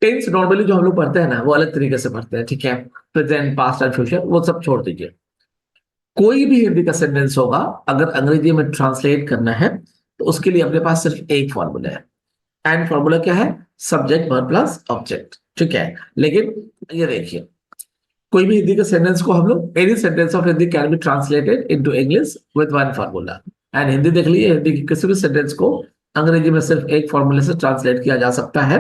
Tense normally जो हम लोग पढ़ते हैं ना वो अलग तरीके से पढ़ते हैं, ठीक है। प्रेजेंट, पास्ट एंड फ्यूचर वो सब छोड़ दीजिए। कोई भी हिंदी का सेंटेंस होगा, अगर अंग्रेजी में ट्रांसलेट करना है तो उसके लिए अपने पास सिर्फ एक फॉर्मूला है। एंड फॉर्मूला क्या है? सब्जेक्ट वर्ब प्लस ऑब्जेक्ट, ठीक है। लेकिन ये देखिए, कोई भी हिंदी के सेंटेंस को हम लोग, any sentence of Hindi can be translated into English with one formula. And Hindi देख लीजिए, हिंदी की किसी भी सेंटेंस को अंग्रेजी में सिर्फ एक फॉर्मूले से ट्रांसलेट किया जा सकता है।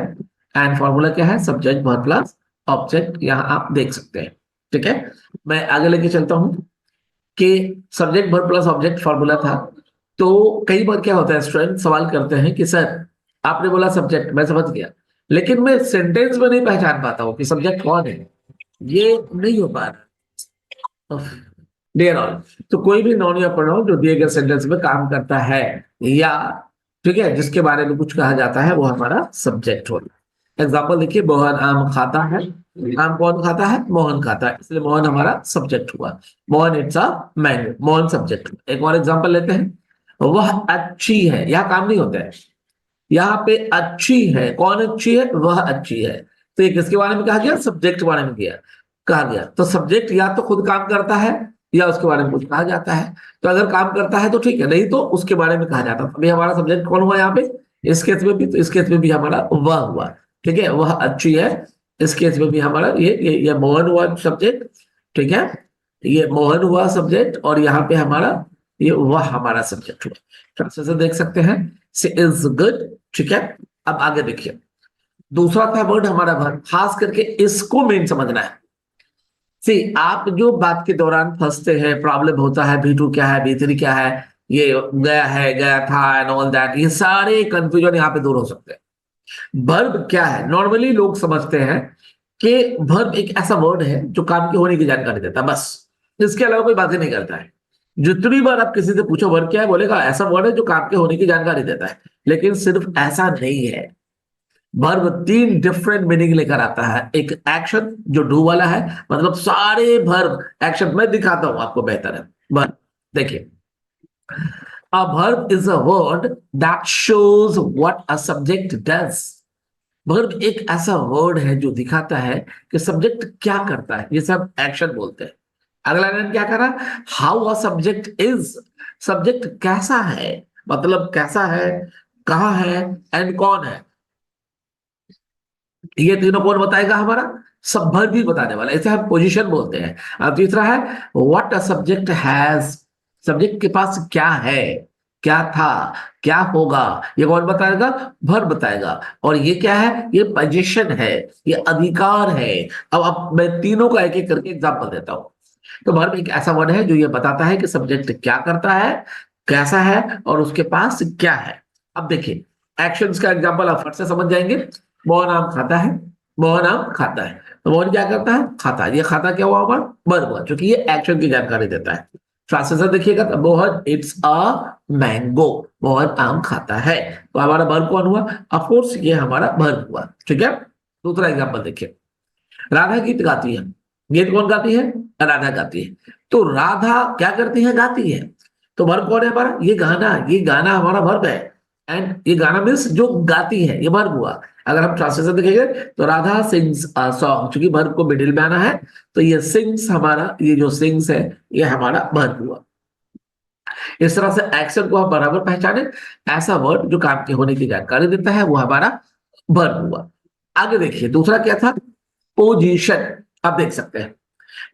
एंड फॉर्मूला क्या है? सब्जेक्ट वर्ब प्लस ऑब्जेक्ट, यहां आप देख सकते हैं, ठीक है। मैं आगे लेके चलता हूं कि subject verb plus object formula था। तो कई बार क्या होता है, स्टूडेंट सवाल करते हैं कि सर आपने बोला सब्जेक्ट, मैं समझ गया, लेकिन मैं सेंटेंस में नहीं पहचान पाता हूँ कि सब्जेक्ट कौन है। ये नहीं हो पा रहा। डियर ऑल, तो कोई भी नाउन या प्रोनाउन जो दिए गए सेंटेंस में काम करता है, या ठीक है, जिसके बारे में कुछ कहा जाता है, वो हमारा सब्जेक्ट होता है। एग्जाम्पल देखिए, मोहन आम खाता है। आम कौन खाता है? मोहन खाता है, इसलिए मोहन हमारा सब्जेक्ट हुआ। Mohan it's a mango, Mohan subject. एक और एग्जाम्पल लेते हैं, वह अच्छी है। यहाँ काम नहीं होता है, यहाँ पे अच्छी है, कौन अच्छी है? वह अच्छी है। तो ये किसके बारे में कहा गया? सब्जेक्ट के बारे में कहा गया। तो सब्जेक्ट या तो खुद काम करता है या उसके बारे में कुछ कहा जाता है। तो अगर काम करता है तो ठीक है, नहीं तो उसके बारे में कहा जाता है। अभी हमारा सब्जेक्ट कौन हुआ यहाँ पे? इस केस में भी, तो इस केस में भी हमारा वह हुआ, ठीक है, वह अच्छी है। इस केस में भी हमारा ये मोहन हुआ सब्जेक्ट, ठीक है। ये मोहन हुआ सब्जेक्ट, और यहाँ पे हमारा ये वह हमारा सब्जेक्ट हुआ। ट्रांसलेशन देख सकते हैं, सी इज गुड, ठीक है। अब आगे देखिए, दूसरा था वर्ड हमारा वर्ब, खास करके इसको मेन समझना है। सी, आप जो बात के दौरान फंसते हैं, प्रॉब्लम होता है, B2 क्या है, B3 क्या है, ये गया है, गया था एंड ऑल दैट, ये सारे कंफ्यूजन यहाँ पे दूर हो सकते हैं। वर्ब क्या है? नॉर्मली लोग समझते हैं कि वर्ब एक ऐसा वर्ड है जो काम के होने की जानकारी देता है, बस। इसके अलावा कोई बात ही नहीं करता है। जितनी बार आप किसी से पूछो वर्ब क्या है, बोलेगा ऐसा वर्ड है जो काम के होने की जानकारी देता है। लेकिन सिर्फ ऐसा नहीं है, वर्ब तीन डिफरेंट मीनिंग लेकर आता है। एक एक्शन जो डू वाला है, मतलब सारे वर्ब एक्शन, मैं दिखाता हूं आपको बेहतर है। वर्ब देखिए, a verb is a word that shows what a subject does। Verb एक ऐसा वर्ड है जो दिखाता है कि सब्जेक्ट क्या करता है, ये सब एक्शन बोलते हैं। अगला लाइन क्या कर रहा है? How a subject is, subject कैसा है, मतलब कैसा है, कहाँ है, एंड कौन है। ये तीनों कौन बताएगा? हमारा सब वर्ब भी बताने वाला, इसे हम पोजीशन बोलते हैं। अब तीसरा है what a subject has, subject के पास क्या है, क्या था, क्या होगा, ये कौन बताएगा? वर्ब बताएगा। और ये क्या है? ये पोजीशन है, ये अधिकार है। अब मैं तीनों का एक एक करके एग्जांपल देता हूं। तो वर्ब एक ऐसा वर्ड है जो ये बताता है कि सब्जेक्ट क्या करता है, कैसा है, और उसके पास क्या है। अब देखिए, एक्शंस का एग्जांपल आप फट से समझ जाएंगे। मोहन आम खाता है, मोहन आम खाता है। तो मोहन क्या करता है? खाता है। ये खाता क्या हुआ? हमारा वर्ब हुआ, क्योंकि ये एक्शन की जानकारी देता है। ट्रांसलेशन देखिएगा, तो Mohan it's a mango, Mohan आम खाता है। तो हमारा वर्ब कौन हुआ? ऑफ कोर्स ये हमारा वर्ब हुआ, ठीक है। दूसरा एग्जांपल देखिए, राधा गीत गाती है। गीत कौन गाती है? राधा गाती है। तो राधा क्या करती है? गाती है। तो वर्ब कौन है हमारा? ये गाना, ये गाना हमारा वर्ब है। एंड ये गाना मीन्स जो गाती है, ये वर्ब हुआ। अगर हम ट्रांसलेशन देखेंगे तो राधा सिंग्स अ सॉन्ग, क्योंकि वर्ब को मिडिल में आना है, तो ये सिंग्स हमारा, ये जो सिंग्स है ये हमारा वर्ब हुआ। इस तरह से एक्शन को हम बराबर पहचाने, ऐसा वर्ड जो काम के होने की जानकारी देता है वो हमारा वर्ब हुआ। आगे देखिए, दूसरा क्या था? पोजीशन। आप देख सकते हैं,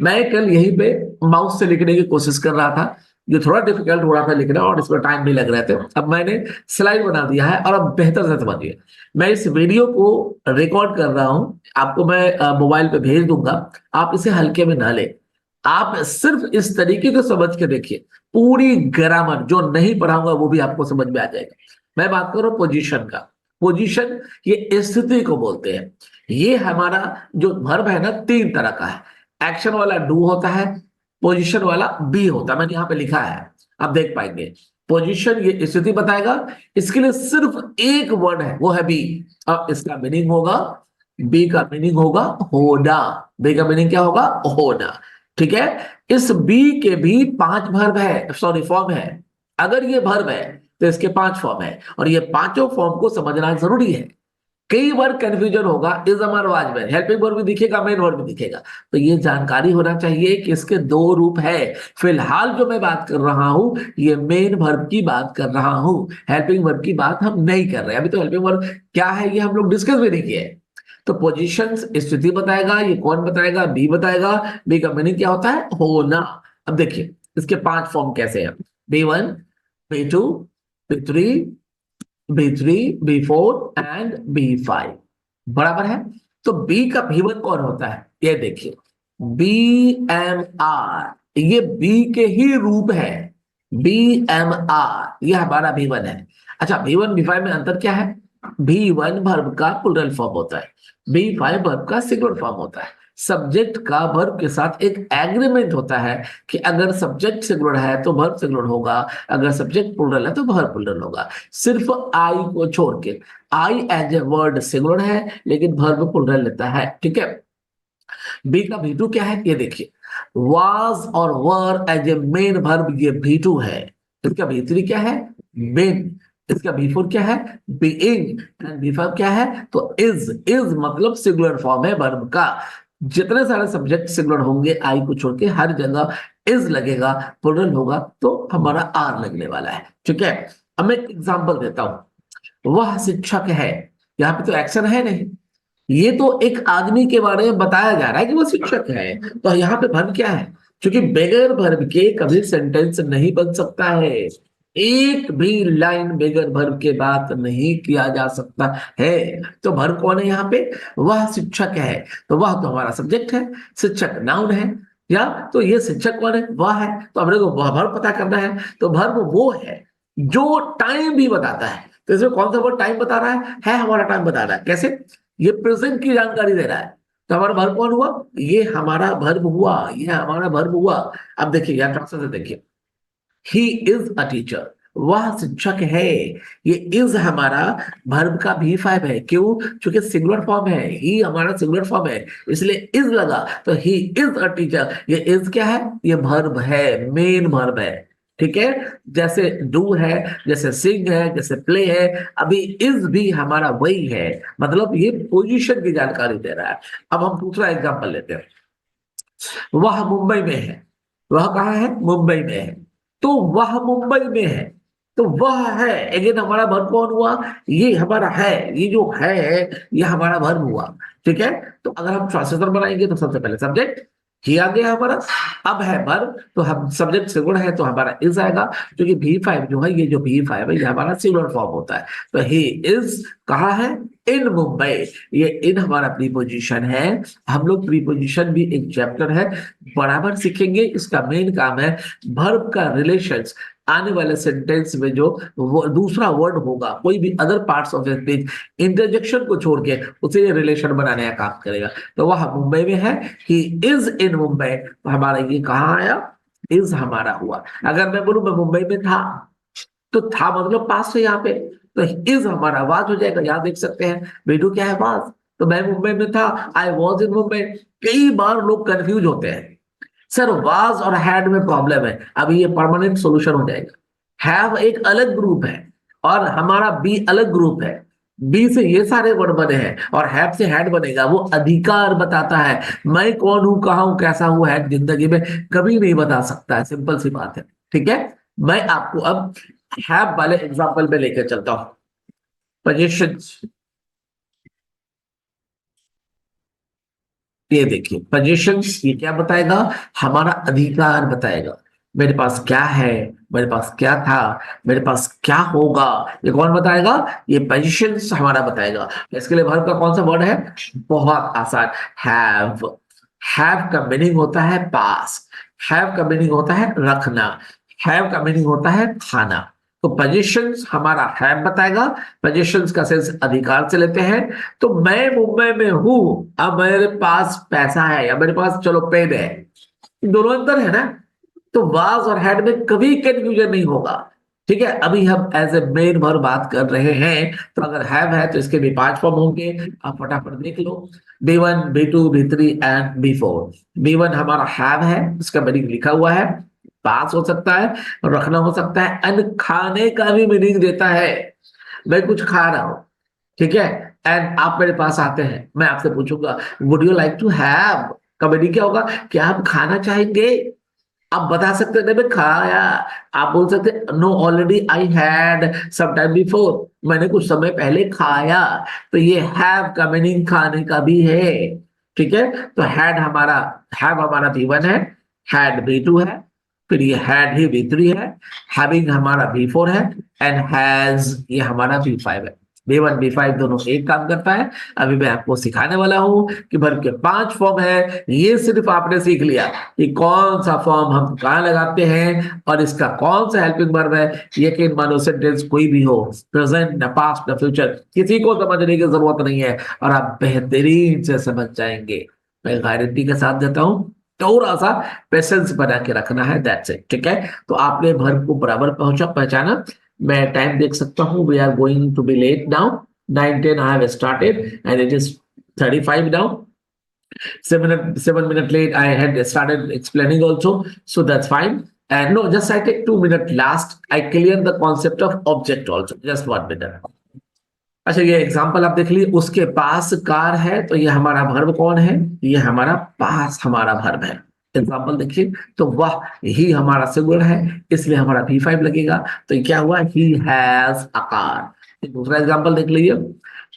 मैं कल यहीं पे माउस से लिखने की कोशिश कर रहा था, जो थोड़ा डिफिकल्ट हो रहा था लिखना, और इसमें टाइम भी लग रहे थे। अब मैंने स्लाइड बना दिया है, और अब बेहतर से समझिए। मैं इस वीडियो को रिकॉर्ड कर रहा हूं, आपको मैं मोबाइल पे भेज दूंगा। आप इसे हल्के में ना ले, आप सिर्फ इस तरीके को समझ के देखिए। पूरी ग्रामर जो नहीं पढ़ाऊंगा वो भी आपको समझ में आ जाएगा। मैं बात कर रहा हूं पोजीशन का। पोजीशन ये स्थिति को बोलते हैं। ये हमारा जो वर्ब है ना, तीन तरह का है। एक्शन वाला डू होता है, पोजीशन वाला बी होता है, मैंने यहाँ पे लिखा है, आप देख पाएंगे। पोजीशन ये स्थिति बताएगा, इसके लिए सिर्फ एक वर्ड है, वो है बी। अब इसका मीनिंग होगा, बी का मीनिंग होगा होना। बी का मीनिंग क्या होगा? होना, ठीक है। इस बी के भी पांच वर्ब है, सॉरी फॉर्म है। अगर ये वर्ब है तो इसके पांच फॉर्म है, और ये पांचों फॉर्म को समझना जरूरी है। कई बार कंफ्यूजन होगा, इज हमारा वाज में हेल्पिंग वर्ब भी दिखेगा, मेन वर्ब भी दिखेगा। तो ये जानकारी होना चाहिए कि इसके दो रूप है। फिलहाल जो मैं बात कर रहा हूं ये मेन वर्ब की बात कर रहा हूं, हेल्पिंग वर्ब की बात हम नहीं कर रहे। अभी तो हेल्पिंग वर्ब क्या है ये हम लोग डिस्कस भी नहीं किए। तो पोजीशन स्थिति बताएगा, ये कौन बताएगा, बी बताएगा। बी का मीनिंग क्या होता है, होना। अब देखिए इसके 5 फॉर्म कैसे हैं, B1, B2, B3, B3, B4 and B5 बराबर है। तो बी का B1 कौन होता है, ये देखिए BMR, ये बी के ही रूप है। BMR ये हमारा B1 है। अच्छा B1 B5 में अंतर क्या है, B1 वर्ब का प्लूरल फॉर्म होता है, B5 वर्ब का सिंगुलर फॉर्म होता है। सब्जेक्ट का वर्ब के साथ एक एग्रीमेंट होता है कि अगर सब्जेक्ट सिंगुलर है तो वर्ब सिंगुलर होगा, अगर सब्जेक्ट प्लूरल है तो वर्ब प्लूरल होगा। सिर्फ आई को छोड़ के, I as a word singular है लेकिन वर्ब प्लूरल लेता है, ठीक है। बी का B2 क्या है, ये देखिए वाज और were as a main verb, ये B2 है। इसका B3 क्या है, बिन। इसका B4 क्या है, बीइंग। एंड B5 क्या है, तो इज मतलब सिंगुलर फॉर्म है वर्ब का। जितने सारे सब्जेक्ट सिंगुलर होंगे आई को छोड़ के हर जगह इज लगेगा, प्लूरल होगा तो हमारा आर लगने वाला है, ठीक है। अब मैं एक एग्जांपल देता हूं, वह शिक्षक है, यहाँ पे तो एक्शन है नहीं, ये तो एक आदमी के बारे में बताया जा रहा है कि वो शिक्षक है। तो यहाँ पे वर्ब क्या है, क्योंकि बगैर वर्ब के कभी सेंटेंस नहीं बन सकता है। एक भी लाइन बगैर वर्ब के बात नहीं किया जा सकता है। तो वर्ब कौन है यहाँ पे, वह शिक्षक है। तो वह तो हमारा सब्जेक्ट है, शिक्षक नाउन है। या तो ये शिक्षक कौन है, वह है। तो हमने को वह वर्ब पता करना है। तो वर्ब वो है जो टाइम भी बताता है। तो इसमें कौन सा वर्ड टाइम बता रहा है हमारा टाइम बता रहा है। कैसे, ये प्रेजेंट की जानकारी दे रहा है। तो हमारा वर्ब कौन हुआ, ये हमारा वर्ब हुआ, ये हमारा वर्ब हुआ। अब देखिए यहाँ ट्रांसलेशन देखिए, ही इज अ टीचर, वह शिक्षक है। ये इज हमारा वर्ब का B5 है। क्यों, क्योंकि सिंगुलर फॉर्म है, ही हमारा सिंगुलर फॉर्म है इसलिए इज लगा। तो ही इज अ टीचर, ये इज क्या है, ये वर्ब है, मेन वर्ब है, ठीक है। जैसे डू है, जैसे सिंग है, जैसे प्ले है, अभी इज भी हमारा वही है। मतलब ये पोजीशन की जानकारी दे रहा है। अब हम दूसरा एग्जांपल लेते हैं, वह मुंबई में है। वह कहाँ है, मुंबई में है। तो वह मुंबई में है, तो वह है अगेन हमारा वर्ब कौन हुआ, ये हमारा है। ये जो है ये हमारा वर्ब हुआ, ठीक है। तो अगर हम ट्रांसलेशन बनाएंगे तो सबसे पहले सब्जेक्ट ही आ गया हमारा। अब है वर्ब, तो हम सब्जेक्ट सिंगुलर है तो हमारा इज आएगा, क्योंकि B5 जो है, ये जो B5 है ये हमारा सिंगुलर फॉर्म होता है। तो ही इज कहाँ है, इन मुंबई। ये इन हमारा प्रीपोजिशन है। हम लोग प्रीपोजिशन भी एक चैप्टर है, बराबर सीखेंगे। इसका मेन काम है वर्ब का रिलेशंस, आने वाले सेंटेंस में जो वो दूसरा वर्ड होगा, कोई भी other parts of speech, interjection को छोड़ के उसे ये रिलेशन बनाने का काम करेगा। तो वह मुंबई में है, ही इज इन मुंबई। तो हमारा ये कहाँ आया, इज हमारा हुआ। अगर मैं बोलूं मैं मुंबई में था, तो था मतलब पास है यहाँ पे। तो इज हमारा वाज हो जाएगा, यहाँ देख सकते हैं बेटू क्या है, वाज। तो मैं मुंबई में था, आई वॉज इन मुंबई। कई बार लोग कंफ्यूज होते हैं, सर वाज और हैड में प्रॉब्लम है, अभी ये परमानेंट सॉल्यूशन हो जाएगा। हैव एक अलग ग्रुप है और हमारा बी अलग ग्रुप है। बी से ये सारे वर्ड बने हैं और हैव से हैड बनेगा। वो अधिकार बताता है, मैं कौन हूं, कहा हूं, कैसा हूं, हैड जिंदगी में कभी नहीं बता सकता है। सिंपल सी बात है, ठीक है। मैं आपको अब हैव वाले एग्जांपल में लेकर चलता हूं। पोजीशंस, ये देखिए पोजीशंस, ये क्या बताएगा, हमारा अधिकार बताएगा। मेरे पास क्या है, मेरे पास क्या था, मेरे पास क्या होगा, ये कौन बताएगा, ये पोजीशंस हमारा बताएगा। इसके लिए वर्ब का कौन सा वर्ड है, बहुत आसान, हैव। हैव का मीनिंग होता है पास, हैव का मीनिंग होता है रखना, हैव का मीनिंग होता है खाना। तो पोजीशंस हमारा हैव बताएगा। पोजीशंस का सेंस अधिकार से लेते हैं। तो मैं मुंबई में हूं, अब मेरे पास पैसा है या मेरे पास चलो पेन है, दोनों अंदर है ना। तो वाज और हैड में कभी कंफ्यूजन नहीं होगा, ठीक है। अभी हम एज ए मेन वर्ब बात कर रहे हैं। तो अगर हैव है तो इसके भी 5 फॉर्म होंगे, आप फटाफट देख लो। B1, B2, B3 and B4। B1 हमारा हैव है, इसका मीनिंग लिखा हुआ है, पास हो सकता है, रखना हो सकता है, एंड खाने का भी मीनिंग देता है। मैं कुछ खा रहा हूं, ठीक है। एंड आप मेरे पास आते हैं, मैं आपसे पूछूंगा would you like to have, comedy क्या होगा, क्या आप खाना चाहेंगे? आप बता सकते हैं, नहीं मैं खाया। आप बोल सकते no already I had some time before, मैंने कुछ समय पहले खाया। तो ये हैव का मीनिंग खाने का भी है। ठीक है। तो हैड हमारा, हैव हमारा V1 है, हैड V2 है, फिर ये हैड ही V3 है, हैविंग हमारा V4 है, एंड हैज ये हमारा V5 है। B1 B5 दोनों एक काम करता है। अभी मैं आपको सिखाने वाला हूं कि भर के 5 फॉर्म है। ये सिर्फ आपने सीख लिया कि कौन सा फॉर्म हम कहाँ लगाते हैं और इसका कौन सा हेल्पिंग वर्ब है। यकीन मानो सेंटेंस कोई भी हो, प्रेजेंट न पास्ट न फ्यूचर, किसी को समझने की जरूरत नहीं है और आप बेहतरीन से समझ जाएंगे। मैं गारंटी के साथ देता हूं, थोड़ा सा पेशेंस बना के रखना है, दैट्स इट। ठीक है। तो आपने वर्ब को बराबर पहचाना। मैं टाइम देख सकता हूँ, we are going to be late now, 9:10 I have started and it is 35 now. 7 minute late. I had started explaining also, so that's fine. And no, just I take 2 minutes last. I clear the concept of object also. Just 1 minute. अच्छा, ये example आप देख लीजिए, उसके पास car है, तो ये हमारा वर्ब कौन है? ये हमारा पास हमारा वर्ब है। एग्जांपल देखिए, तो वह ही हमारा सिंगुलर है, इसलिए हमारा V5 लगेगा। तो ये क्या हुआ? He has a car. दूसरा एग्जांपल देख लीजिए,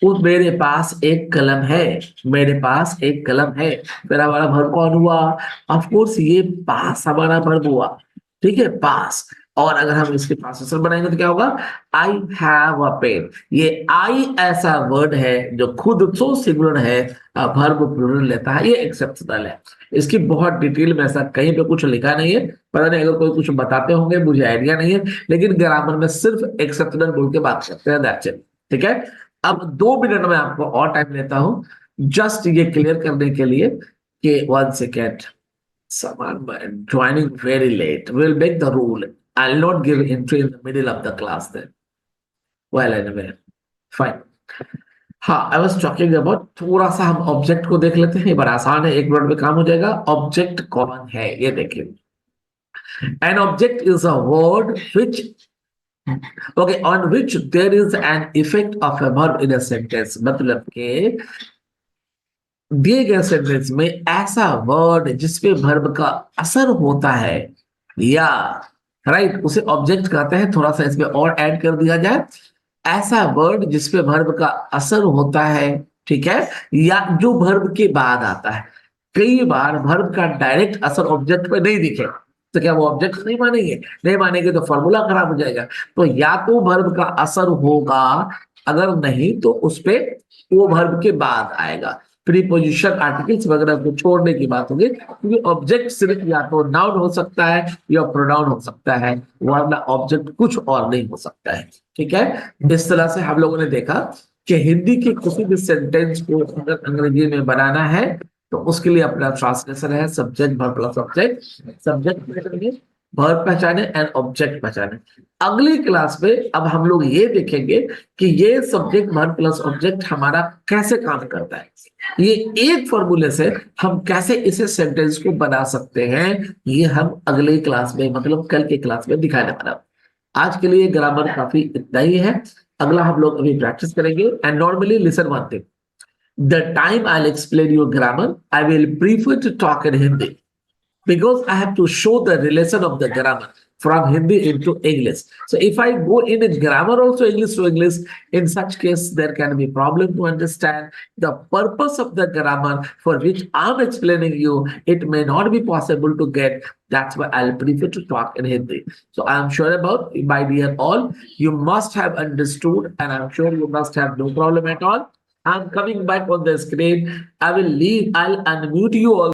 उस मेरे पास एक कलम है, मेरे पास एक कलम है, फिर हमारा वर्ब कौन हुआ? ऑफ कोर्स ये पास हमारा वर्ब हुआ। ठीक है, पास। और अगर हम इसके पासेसर बनाएंगे तो क्या होगा? I have a pen. ये आई ऐसा वर्ड है जो खुद तो सिंगुलर है, वर्ब प्लूरल लेता है, ये एक्सेप्शनल है। इसकी बहुत डिटेल में ऐसा कहीं पे कुछ लिखा नहीं है, पता नहीं अगर कोई कुछ बताते होंगे, मुझे आइडिया नहीं है, लेकिन ग्रामर में सिर्फ एक्सेप्शनल बोल के बात करते हैं, दैट्स इट। ठीक है। अब 2 मिनट में आपको और टाइम लेता हूं जस्ट ये क्लियर करने के लिए कि 1 second, someone joining very late. We'll make the rule. I'll not give entry in the middle of the class then. Well, anyway, fine. हाँ, आई वॉज टॉकिंग अबाउट, थोड़ा सा हम ऑब्जेक्ट को देख लेते हैं, ये बड़ा आसान है, 1 मिनट में काम हो जाएगा। ऑब्जेक्ट कौन है ये देखिए। An object is a word which, okay, on which there is an effect of a verb in a sentence. मतलब के दिए गए सेंटेंस में ऐसा वर्ड जिसपे वर्ब का असर होता है, या राइट, उसे ऑब्जेक्ट कहते हैं। थोड़ा सा इसमें और ऐड कर दिया जाए, ऐसा वर्ड जिसपे वर्ब का असर होता है, ठीक है, या जो वर्ब के बाद आता है। कई बार वर्ब का डायरेक्ट असर ऑब्जेक्ट पे नहीं दिखे, तो क्या वो ऑब्जेक्ट नहीं मानेंगे? नहीं मानेंगे तो फॉर्मूला खराब हो जाएगा। तो या तो वर्ब का असर होगा, अगर नहीं तो उस पे वो वर्ब के बाद आएगा। प्रीपोजिशन आर्टिकल्स वगैरह को छोड़ने की बात होगी, क्योंकि ऑब्जेक्ट सिर्फ या तो नाउन हो सकता है या प्रोनाउन हो सकता है, वरना ऑब्जेक्ट कुछ और नहीं हो सकता है। ठीक है। इस तरह से हम लोगों ने देखा कि हिंदी के किसी भी सेंटेंस को अगर अंग्रेजी में बनाना है तो उसके लिए अपना ट्रांसलेशन है subject verb plus object. Subject पहचाने, वर्ब पहचाने एंड ऑब्जेक्ट पहचाने। अगली क्लास में अब हम लोग ये देखेंगे कि ये सब्जेक्ट वर्ब प्लस ऑब्जेक्ट हमारा कैसे काम करता है, ये एक फॉर्मूले से हम कैसे इसे सेंटेंस को बना सकते हैं, ये हम अगले क्लास में, मतलब कल के क्लास में दिखाने वाला हूं। आज के लिए ग्रामर काफी इतना ही है, अगला हम लोग अभी प्रैक्टिस करेंगे। And normally listen one thing, the time I will explain your grammar I will prefer to talk in Hindi, because I have to show the relation of the grammar from Hindi into English. So if I go in grammar also English to English, in such case there can be problem to understand the purpose of the grammar for which I'm explaining you. It may not be possible to get. That's why I'll prefer to talk in Hindi. So I'm sure about, my dear all, you must have understood, and I'm sure you must have no problem at all. I'm coming back on the screen. I will leave. I'll unmute you all.